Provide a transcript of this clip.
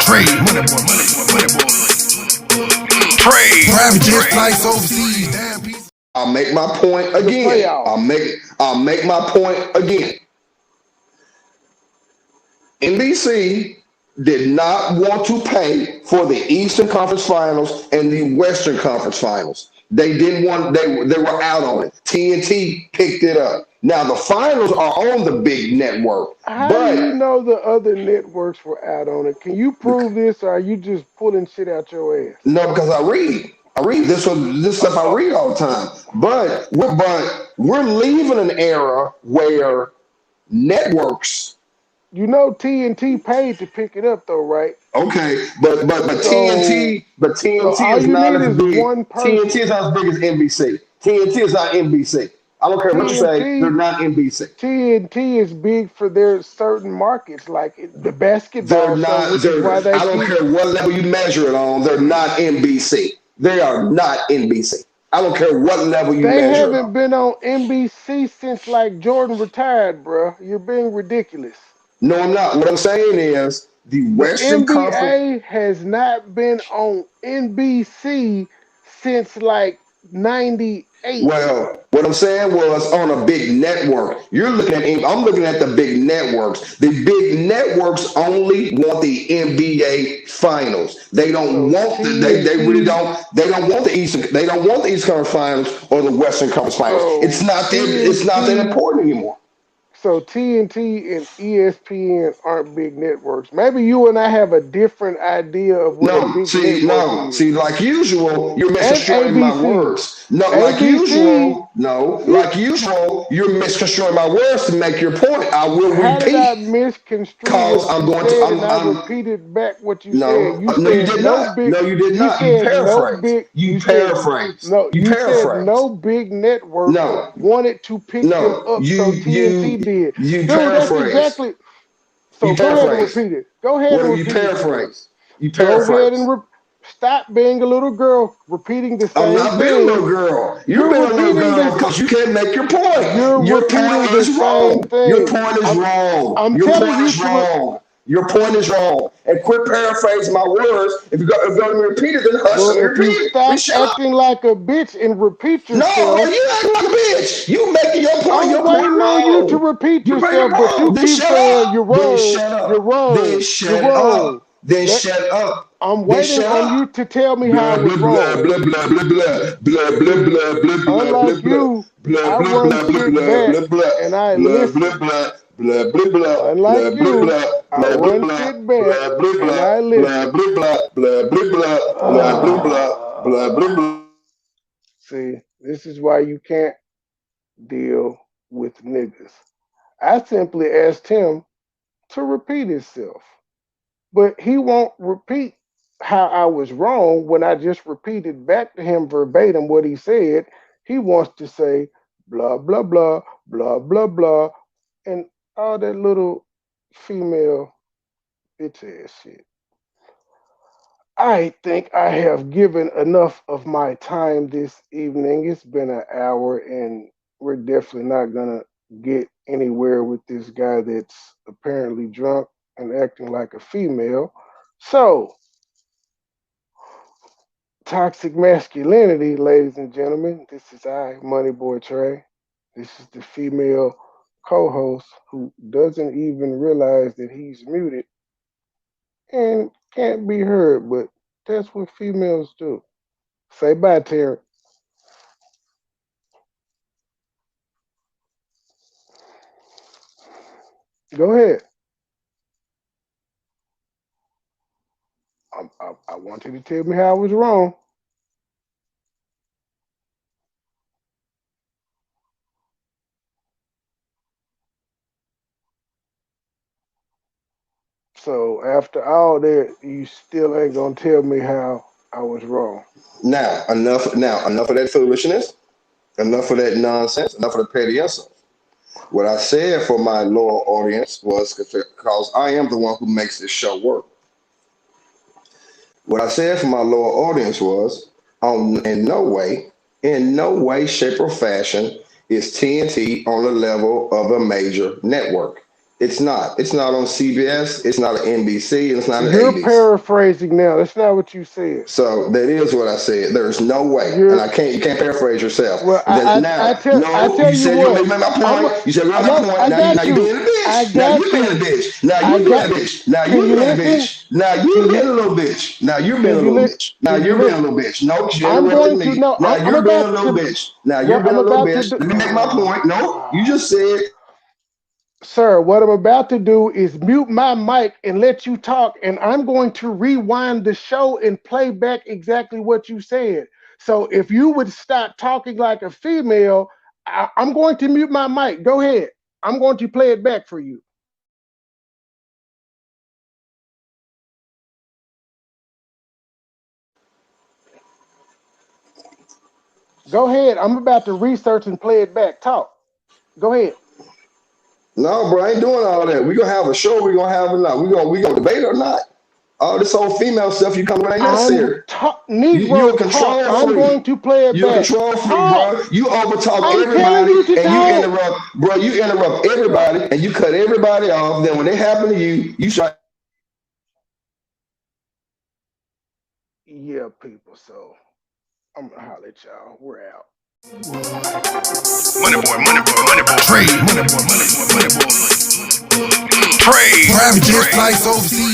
Trade. Trade. Private jet flights overseas. Damn piece. I'll make my point The again. playoffs. I'll make my point again. NBC did not want to pay for the Eastern Conference Finals and the Western Conference Finals. They didn't want. They were out on it. TNT picked it up. Now the finals are on the big network, How do you but know the other networks were out on it? Can you prove this, or are you just pulling shit out your ass? no, because I read. I read this stuff. I read all the time. But we're leaving an era where networks. You know TNT paid to pick it up, though, right? Okay, but So, so TNT all is you not need as is big. one TNT person. is not as big as NBC. TNT is not NBC. I don't care what you say. They're TNT, not NBC. TNT is big for their certain markets, like the They're basketball show, not. which is why they I don't keep. care what level you measure it on. They're not NBC. They are not NBC. I don't care what level you They measure it on. haven't been on NBC since like Jordan retired, bruh. You're being ridiculous. No, I'm not. What I'm saying is the The Western Conference. NBA has not been on NBC since like '98. Well, what I'm saying was on a big network. I'm looking at the big networks. The big networks only want the NBA finals. They don't So want they really TNT, don't want the East Conference finals or the Western Conference finals. so It's not that TNT important anymore. So TNT and ESPN aren't big networks. Maybe you and I have a different idea of what a big network No. is. See, like usual, you're And misconstruing my ABC. words. No, like ABC, usual, no, you like usual, you're misconstruing my words to make your point. I will how did I repeat misconstrue because what I'm you going to. said and I I'm repeated back what you said? no, You no, you said did no not. big No, you did you not. You said no paraphrased. big you said You you said paraphrased. no big network No, wanted to pick them no, up, so TNT did. you Dude, that's paraphrased. exactly You so go ahead and paraphrased. repeat it. Go ahead What and do you repeat it then. paraphrase? You Go ahead paraphrase. and stop being a little girl, repeating the I'm same not being a little thing. girl. You're You're being a little repeating girl this. because you can't make your point. You're Your point repeating the is same wrong. Your thing. point is I'm wrong. I'm Your telling point you is to. wrong. Your point is wrong. And quit paraphrasing my words. If you're going to repeat it, then hush, Well, let me if you repeat it. Then stop shut up. acting like a bitch and repeat No, bro, yourself, you acting like a bitch. You making I'm your point waiting on you to wrong. repeat You making it yourself. But wrong. you Then keep shut saying you're up. Then wrong, shut you're up. Then wrong, you're shut wrong. up. Then That shut up. I'm Then waiting shut on you up. to tell me how I Blah was blah blah wrong. blah blah blah blah blah blah See, blah blah blah blah unlike blah you, blah I blah run blah blah shit blah back blah blah and I blah blah listen. blah blah blah blah blah Unlike blah you, I blah blah run blah shit back blah blah and I blah listen. blah blah blah blah blah blah blah blah blah. See, this is why you can't deal with niggas. I simply asked him to repeat himself, but he won't repeat how I was wrong when I just repeated back to him verbatim what he said. He wants to say blah, blah, blah, blah, blah, blah, and all that little female bitch ass shit. I think I have given enough of my time this evening. It's been an hour, and we're definitely not gonna get anywhere with this guy that's apparently drunk and acting like a female. So, toxic masculinity, ladies and gentlemen. This is MoneyBoy Trey. This is the female co-host who doesn't even realize that he's muted and can't be heard, but that's what females do. Say bye, Terry. Go ahead. I want you to tell me how I was wrong. So after all that, you still ain't gonna tell me how I was wrong. Enough of that foolishness. Enough of that nonsense. Enough of the petty insults. What I said for my loyal audience was because I am the one who makes this show work. What I said for my loyal audience was, in no way, shape, or fashion is TNT on the level of a major network. It's not. It's not on CBS. It's not an NBC. And it's not an You're 80s. paraphrasing now. That's not what you said. So that is what I said. There's no way, and You're I can't. You can't paraphrase yourself. well. Then I no, tell you you said you what. made my I'm. point. You said you made my No, point. I Now got you being you. a I bitch. Now you got being a you. bitch. Now I you being a got. bitch. Now Can you you being a listen? bitch. Now Can you being you? a little bitch. Now you're being Can a you little listen? bitch. Now Can you you're being a listen? little bitch. No, 'cause you I'm interrupted going to. me. No, Now I'm you're being a about little to. bitch. Now you're What being I'm a little about to bitch. do. Let me make my point. No, you just said Sir, what I'm about to do is mute my mic and let you talk, and I'm going to rewind the show and play back exactly what you said. So if you would stop talking like a female, I'm going to mute my mic. Go ahead. I'm going to play it back for you. Go ahead. I'm about to research and play it back. Talk. Go ahead. no, bro. I ain't doing all that. We gonna have a show. We gonna have it now. We gonna debate or not. All this old female stuff you come with ain't necessary. You a Negroes talk. control I'm freak. going to play it You a back. control freak, Talk. bro. You overtalk I'm telling everybody you to and you talk. interrupt, bro. You interrupt everybody and you cut everybody off. Then when it happen to you, you try. Yeah, people. So I'm gonna holler at y'all. We're out. Money boy, money boy, money boy. Trade. Money boy, money boy, money boy. Trade. Private jet flights overseas.